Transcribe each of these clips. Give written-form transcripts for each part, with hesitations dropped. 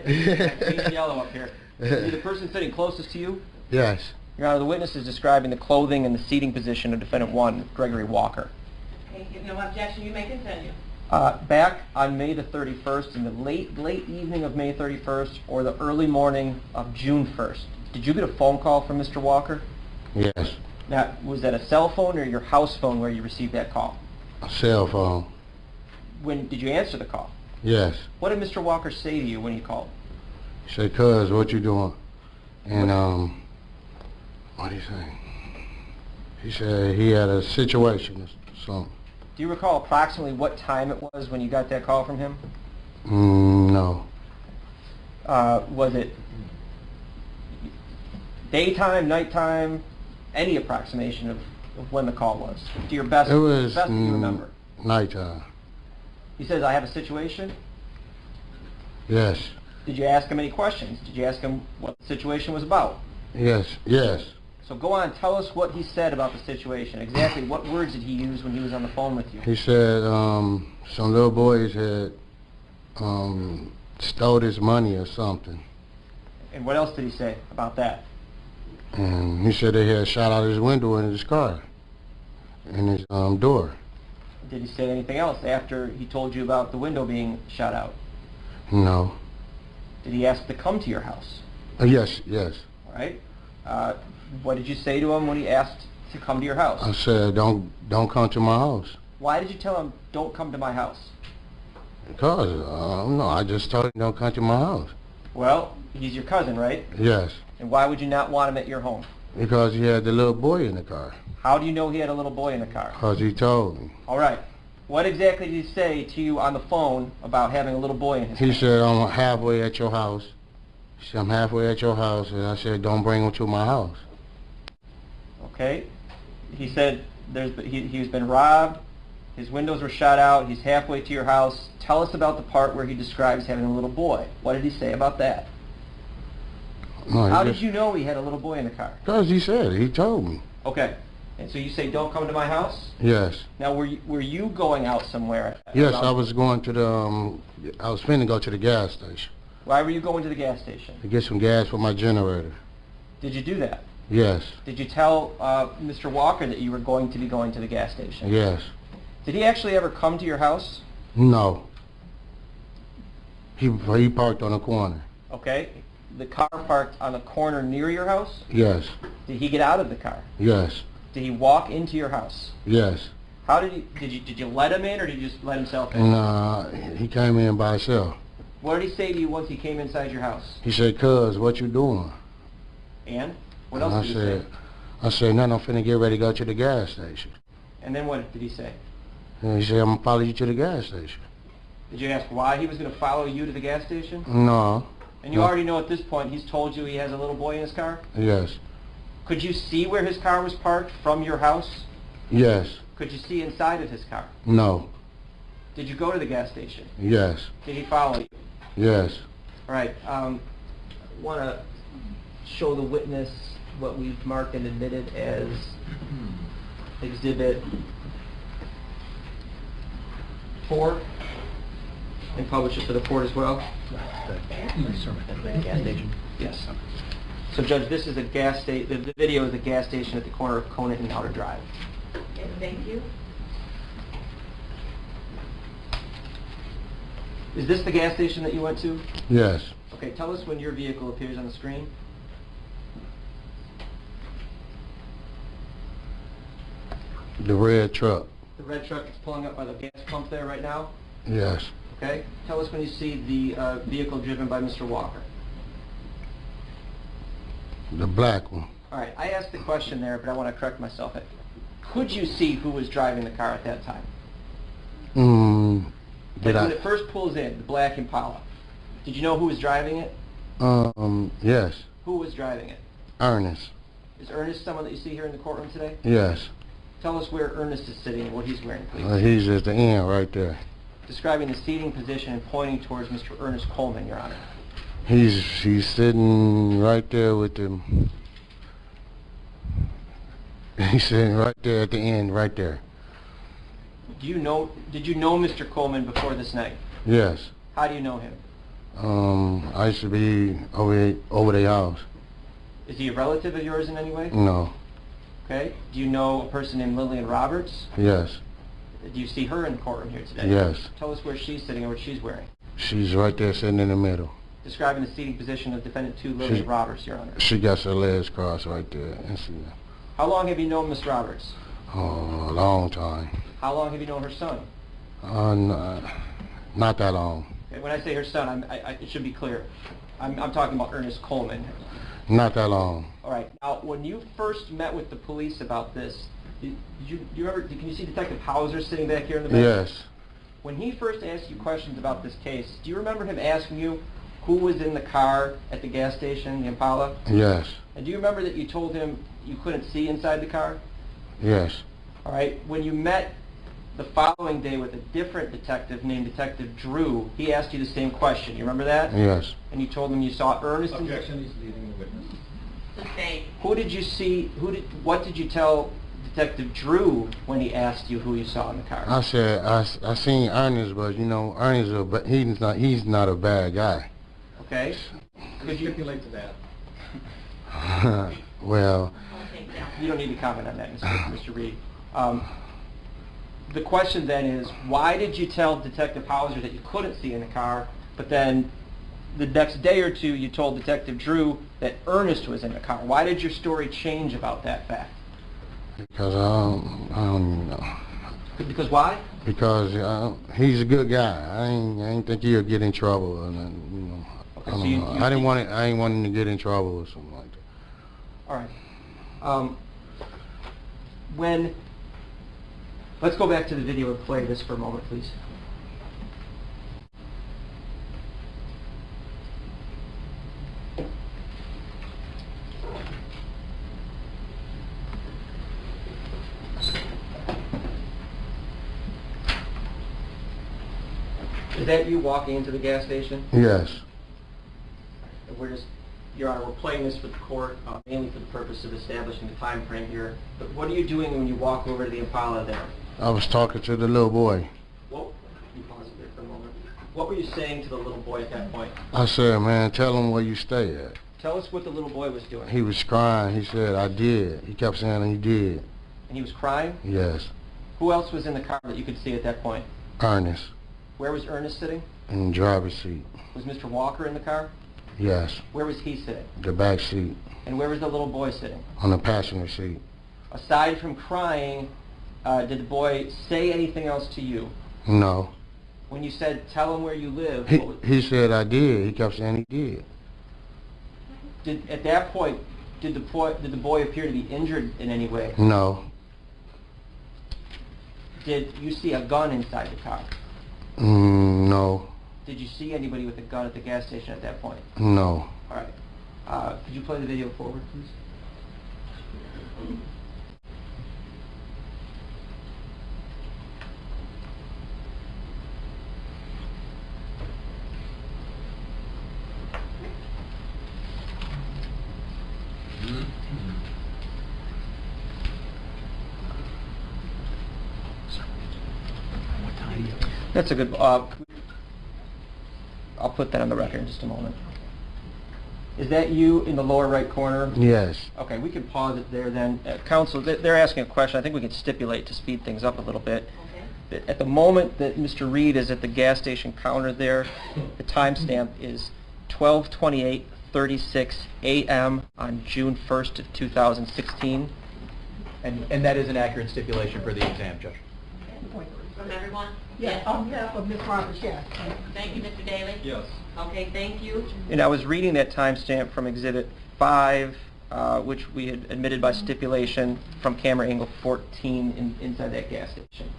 It's yellow up here. Is the person sitting closest to you? Yes. Your Honor, the witness is describing the clothing and the seating position of defendant 1, Gregory Walker. Okay, if no objection, you may continue. Back on May the 31st, in the late evening of May 31st, or the early morning of June 1st, did you get a phone call from Mr. Walker? Yes. Now, was that a cell phone or your house phone where you received that call? A cell phone. When did you answer the call? Yes. What did Mr. Walker say to you when you called? He said, "Cuz, what you doing?" And what did he say? He said he had a situation or something. Do you recall approximately what time it was when you got that call from him? No. Was it daytime, nighttime, any approximation of when the call was? To your best, It was best you remember. nighttime. He says, "I have a situation." Yes. Did you ask him any questions? Did you ask him what the situation was about? Yes. Yes. So go on, tell us what he said about the situation. Exactly what words did he use when he was on the phone with you? He said some little boys had stole his money or something. And what else did he say about that? And he said they had shot out his window in his car, in his door. Did he say anything else after he told you about the window being shot out? No. Did he ask to come to your house? Yes, yes. All right. What did you say to him when he asked to come to your house? I said, don't come to my house. Why did you tell him, "Don't come to my house"? Because, no, I just told him don't come to my house. Well, he's your cousin, right? Yes. And why would you not want him at your home? Because he had the little boy in the car. How do you know he had a little boy in the car? Because he told me. All right. What exactly did he say to you on the phone about having a little boy in his car? He said, I'm halfway at your house. He said, I'm halfway at your house. And I said, don't bring him to my house. Okay. He said he's been robbed, his windows were shot out, he's halfway to your house. Tell us about the part where he describes having a little boy. What did he say about that? No, How did you know he had a little boy in the car? Because he said it. He told me. Okay. And so you say, "Don't come to my house"? Yes. Now, were you going out somewhere? Yes, I was going to the, I was finna go to the gas station. Why were you going to the gas station? To get some gas for my generator. Did you do that? Yes. Did you tell Mr. Walker that you were going to be going to the gas station? Yes. Did he actually ever come to your house? No. He parked on the corner. Okay. The car parked on the corner near your house? Yes. Did he get out of the car? Yes. Did he walk into your house? Yes. How did you let him in, or did you just let himself in? And he came in by himself. What did he say to you once he came inside your house? He said, "Cuz, what you doing?" And what else did he say? I said, "Nothing, I'm finna get ready to go to the gas station." And then what did he say? And he said, "I'm gonna follow you to the gas station." Did you ask why he was going to follow you to the gas station? No. And you already know at this point he's told you he has a little boy in his car? Yes. Could you see where his car was parked from your house? Yes. Could you see inside of his car? No. Did you go to the gas station? Yes. Did he follow you? Yes. All right. I want to show the witness what we've marked and admitted as Exhibit 4 and publish it for the court as well. Gas station. Yes. So, Judge, this is a gas station. The video is a gas station at the corner of Conant and Outer Drive. Okay, thank you. Is this the gas station that you went to? Yes. Okay, tell us when your vehicle appears on the screen. The red truck. The red truck is pulling up by the gas pump there right now. Yes. Okay. Tell us when you see the vehicle driven by Mr. Walker. The black one. All right. I asked the question there, but I want to correct myself. Could you see who was driving the car at that time? Did When I? it first pulls in, the black Impala, did you know who was driving it? Yes. Who was driving it? Ernest. Is Ernest someone that you see here in the courtroom today? Yes. Tell us where Ernest is sitting and what he's wearing, please. He's at the end right there. Describing the seating position and pointing towards Mr. Ernest Coleman, Your Honor. He's sitting right there with them. He's sitting right there at the end, right there. Did you know Mr. Coleman before this night? Yes. How do you know him? I used to be over their house. Is he a relative of yours in any way? No. Okay. Do you know a person named Lillian Roberts? Yes. Do you see her in the courtroom here today? Yes. Tell us where she's sitting and what she's wearing. She's right there sitting in the middle. Describing the seating position of defendant 2, Lillian Roberts, Your Honor. She got her legs crossed right there. And How long have you known Miss Roberts? oh, a long time. How long have you known her son? Not that long. Okay, when I say her son, it should be clear. I'm talking about Ernest Coleman. Not that long. All right. Now, when you first met with the police about this, do you remember? Can you see Detective Hauser sitting back here in the back? Yes. When he first asked you questions about this case, do you remember him asking you who was in the car at the gas station, the Impala? Yes. And do you remember that you told him you couldn't see inside the car? Yes. All right. When you met the following day with a different detective named Detective Drew, he asked you the same question. You remember that? Yes. And you told him you saw Ernest. Objection, he's leading the witness. Sustained. Who did you see? What did you tell Detective Drew when he asked you who you saw in the car? I said I seen Ernest, but you know Ernest he's not a bad guy. Okay. Could you stipulate to that? Well, You don't need to comment on that, Mr. Reed. The question then is, why did you tell Detective Hauser that you couldn't see in the car, but then the next day or two you told Detective Drew that Ernest was in the car? Why did your story change about that fact? because I don't even know. Because why? Because he's a good guy. I ain't think he'll get in trouble, and you know. Okay, I don't so know. I ain't want him to get in trouble or something like that. All right. Let's go back to the video and play this for a moment, please. Is that you walking into the gas station? Yes. And Your Honor, we're playing this for the court, mainly for the purpose of establishing the time frame here. But what are you doing when you walk over to the Impala there? I was talking to the little boy. Well, you pause it there for a moment. What were you saying to the little boy at that point? I said, man, tell him where you stay at. Tell us what the little boy was doing. He was crying. He said, I did. He kept saying he did. And he was crying? Yes. Who else was in the car that you could see at that point? Ernest. Where was Ernest sitting? In the driver's seat. Was Mr. Walker in the car? Yes. Where was he sitting? The back seat. And where was the little boy sitting? On the passenger seat. Aside from crying, did the boy say anything else to you? No. When you said, tell him where you live, He said I did. He kept saying he did. at that point, did the boy appear to be injured in any way? No. Did you see a gun inside the car? No. Did you see anybody with a gun at the gas station at that point? No. All right. Could you play the video forward, please? That's a good. I'll put that on the record in just a moment. Is that you in the lower right corner? Yes. Okay, we can pause it there then. Counsel, they're asking a question. I think we can stipulate to speed things up a little bit. Okay. At the moment that Mr. Reed is at the gas station counter there, the timestamp is 12:28:36 a.m. on June 1st of 2016. And that is an accurate stipulation for the exam, Judge. From everyone? Yes, on behalf of Ms. Roberts, yes. Thank you, Mr. Daly. Yes. Okay, thank you. And I was reading that timestamp from Exhibit 5, which we had admitted by stipulation from camera angle 14 inside that gas station.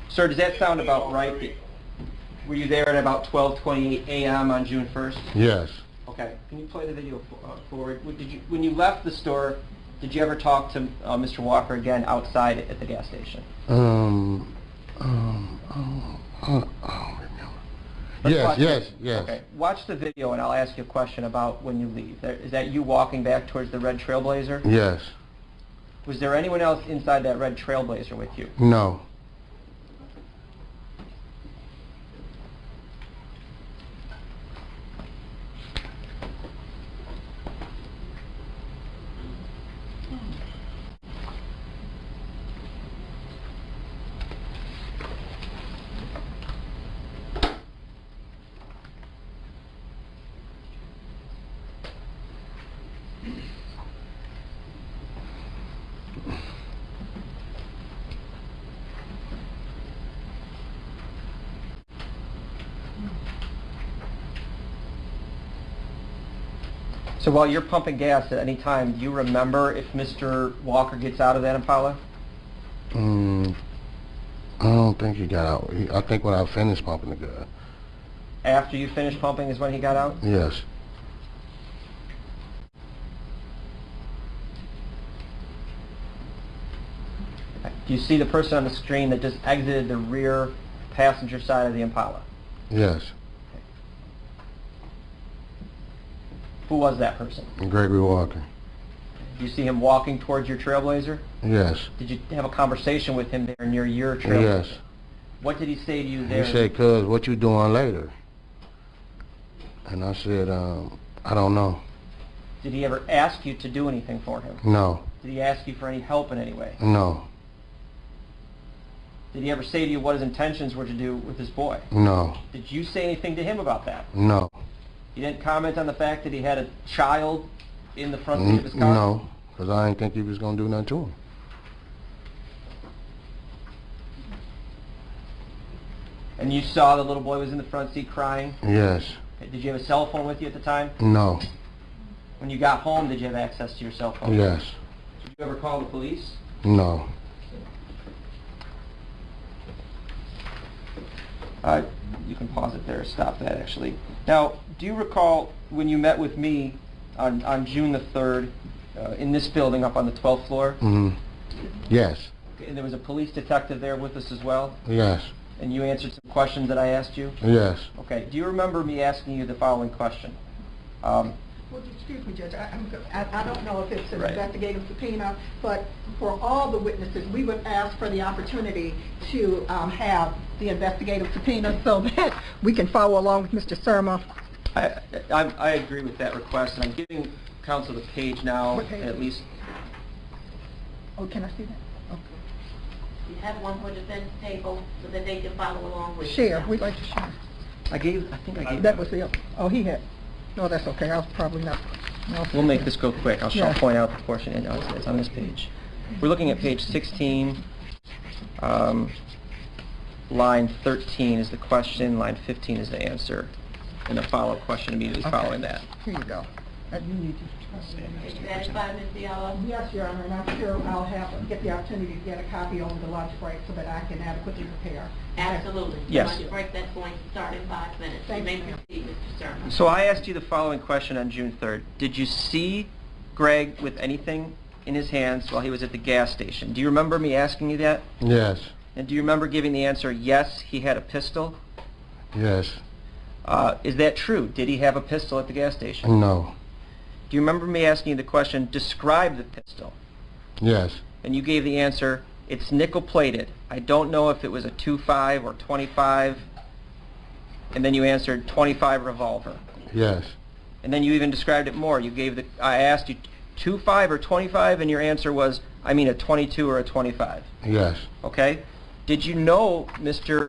Sir, does that sound about right? Were you there at about 12:28 a.m. on June 1st? Yes. Okay. Can you play the video forward? When you left the store, did you ever talk to Mr. Walker again outside at the gas station? I don't remember. Yes. Okay. Watch the video and I'll ask you a question about when you leave. Is that you walking back towards the red Trailblazer? Yes. Was there anyone else inside that red Trailblazer with you? No. So while you're pumping gas at any time, do you remember if Mr. Walker gets out of that Impala? I don't think he got out. I think when I finished pumping the gas. After you finished pumping is when he got out? Yes. Do you see the person on the screen that just exited the rear passenger side of the Impala? Yes. Who was that person? Gregory Walker. Do you see him walking towards your Trailblazer? Yes. Did you have a conversation with him there near your Trailblazer? Yes. What did he say to you there? He said, "Cuz, what you doing later?" And I said, "I don't know." Did he ever ask you to do anything for him? No. Did he ask you for any help in any way? No. Did he ever say to you what his intentions were to do with this boy? No. Did you say anything to him about that? No. You didn't comment on the fact that he had a child in the front seat of his car? No, because I didn't think he was going to do nothing to him. And you saw the little boy was in the front seat crying? Yes. Okay, did you have a cell phone with you at the time? No. When you got home, did you have access to your cell phone? Yes. Did you ever call the police? No. You can pause it there, stop that actually. Now, do you recall when you met with me on June the 3rd in this building up on the 12th floor? Yes. And there was a police detective there with us as well? Yes. And you answered some questions that I asked you? Yes. Okay, do you remember me asking you the following question? Well, excuse me, Judge, I don't know if it's an Right. investigative subpoena, but for all the witnesses, we would ask for the opportunity to have the investigative subpoena so that we can follow along with Mr. Surma. I agree with that request, and I'm giving counsel the page now, What page? at least. Oh, can I see that? You have one for defense table so that they can follow along with Okay. you. Share, we'd like to share. I think I gave. That was the, oh, he had, no, that's okay, I was probably not. No. We'll make this go quick. I'll Yeah. point out the portion, and it's on this page. We're looking at page 16, line 13 is the question, line 15 is the answer, and the follow-up question immediately Okay. following that. Here you go. You need to. Are you satisfied, Ms. Diallo? Yes, Your Honor, and I'm sure I'll get the opportunity to get a copy over the lunch break so that I can adequately prepare. Absolutely. Yes. Lunch break, that's going to start in 5 minutes. You Thank may you. proceed, Mr. Sermon. So I asked you the following question on June 3rd. Did you see Greg with anything in his hands while he was at the gas station? Do you remember me asking you that? Yes. And do you remember giving the answer, yes, he had a pistol? Yes. Is that true? Did he have a pistol at the gas station? No. Do you remember me asking you the question, describe the pistol? Yes. And you gave the answer, it's nickel-plated. I don't know if it was a 2.5 or 25. And then you answered 25 revolver. Yes. And then you even described it more. I asked you 2.5 or 25, and your answer was, I mean a 22 or a 25. Yes. Okay? Did you know Mr.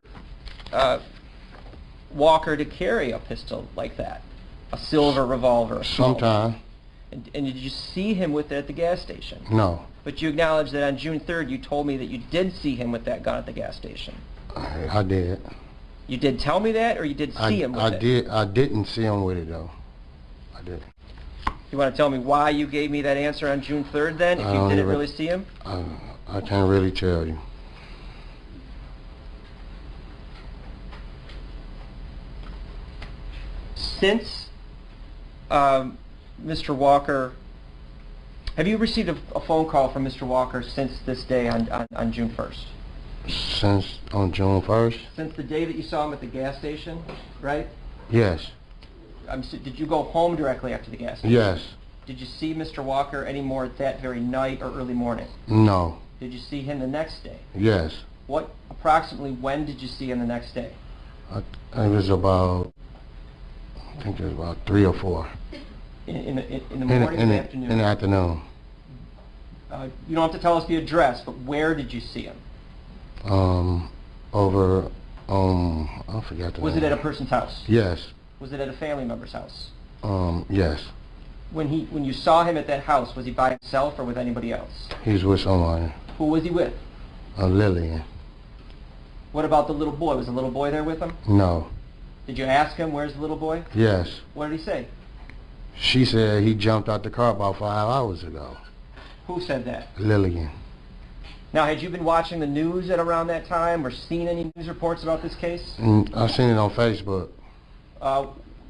Walker to carry a pistol like that? A silver revolver? a small one? Sometime. And did you see him with it at the gas station? No. But you acknowledged that on June 3rd you told me that you did see him with that gun at the gas station. I did. You did tell me that, or you did see him with it? I didn't see him with it though. I did. You want to tell me why you gave me that answer on June 3rd then, if I you don't didn't even- really see him? I can't really tell you. Since Mr. Walker, have you received a phone call from Mr. Walker since this day on June 1st? Since on June 1st? Since the day that you saw him at the gas station, right? Yes. Did you go home directly after the gas station? Yes. Did you see Mr. Walker any more that very night or early morning? No. Did you see him the next day? Yes. Approximately when did you see him the next day? It was about, I think it was about 3 or 4. In the morning or the afternoon? In the afternoon. You don't have to tell us the address, but where did you see him? Over, I forgot the Was name. it at a person's house? Yes. Was it at a family member's house? Yes. When you saw him at that house, was he by himself or with anybody else? He's with someone. Who was he with? Lillian. What about the little boy? Was the little boy there with him? No. Did you ask him, where's the little boy? Yes. What did he say? She said he jumped out the car about 5 hours ago. Who said that? Lillian. Now, had you been watching the news at around that time or seen any news reports about this case? I seen it on Facebook.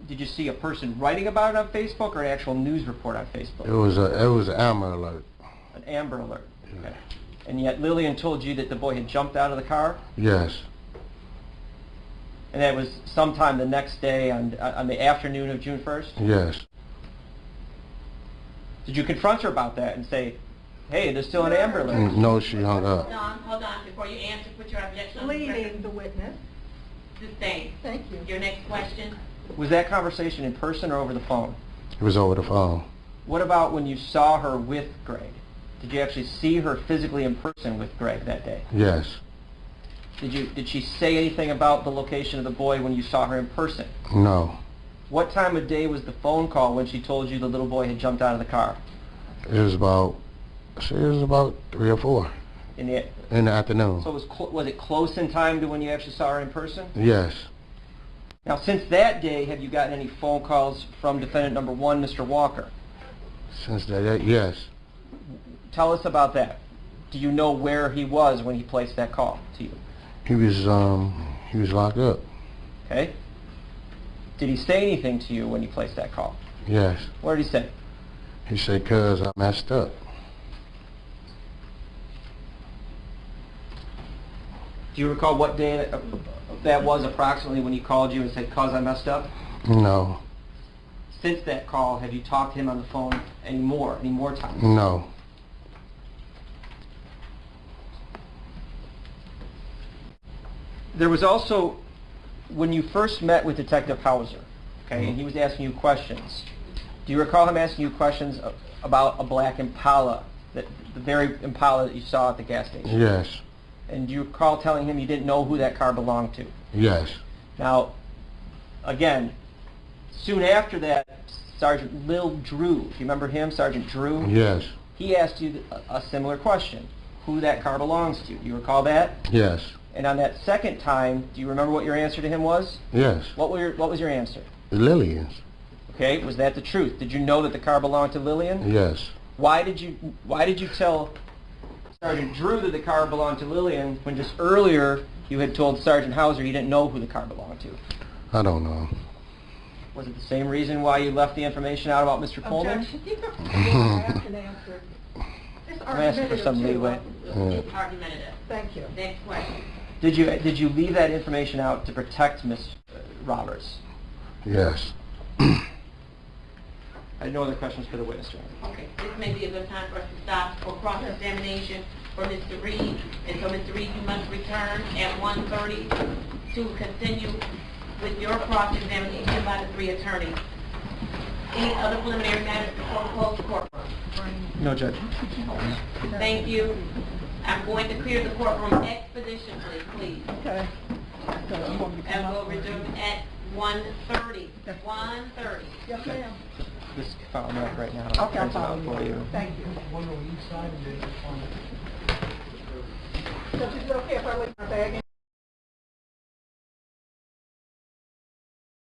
Did you see a person writing about it on Facebook or an actual news report on Facebook? It was an Amber Alert. An Amber Alert. Okay. And yet Lillian told you that the boy had jumped out of the car? Yes. And that was sometime the next day on the afternoon of June 1st? Yes. Did you confront her about that and say, hey, there's still an Amber Alert? No, she hung up. Hold on, before you answer, put your objection on the Leading record. the witness. Sustained. Thank you. Your next question? Was that conversation in person or over the phone? It was over the phone. What about when you saw her with Greg? Did you actually see her physically in person with Greg that day? Yes. Did she say anything about the location of the boy when you saw her in person? No. What time of day was the phone call when she told you the little boy had jumped out of the car? It was about 3 or 4 In the afternoon. So was it close in time to when you actually saw her in person? Yes. Now, since that day, have you gotten any phone calls from defendant number 1, Mr. Walker? Since that, yes. Tell us about that. Do you know where he was when he placed that call to you? He was locked up. Okay. Did he say anything to you when he placed that call? Yes. What did he say? He said, "'Cause I messed up." Do you recall what day that was approximately when he called you and said, "'Cause I messed up"? No. Since that call, have you talked to him on the phone any more times? No. There was also, when you first met with Detective Hauser, okay, and he was asking you questions, do you recall him asking you questions about a black Impala, the very Impala that you saw at the gas station? Yes. And do you recall telling him you didn't know who that car belonged to? Yes. Now, again, soon after that, Sergeant Lil Drew, do you remember him, Sergeant Drew? Yes. He asked you a similar question, who that car belongs to. Do you recall that? Yes. And on that second time, do you remember what your answer to him was? Yes. What was your answer? Lillian's. Okay, was that the truth? Did you know that the car belonged to Lillian? Yes. Why did you tell Sergeant Drew that the car belonged to Lillian when just earlier you had told Sergeant Hauser you didn't know who the car belonged to? I don't know. Was it the same reason why you left the information out about Mr. Coleman? I'm asking for some leeway. Argumentative. Thank you. Next question. Did you leave that information out to protect Miss Roberts? Yes. I have no other questions for the witness, Your Honor. Okay, this may be a good time for us to stop for cross-examination for Mr. Reed. And so, Mr. Reed, you must return at 1:30 to continue with your cross-examination by the 3 attorneys. Any other preliminary matters before we close the courtroom? No, Judge. Thank you. I'm going to clear the courtroom expeditiously, please. Okay. And we'll resume at 1:30. 1:30. Yes, ma'am. This file back right now. Okay, I'll follow for you. Thank you. Judge, is it okay if I leave my bag in?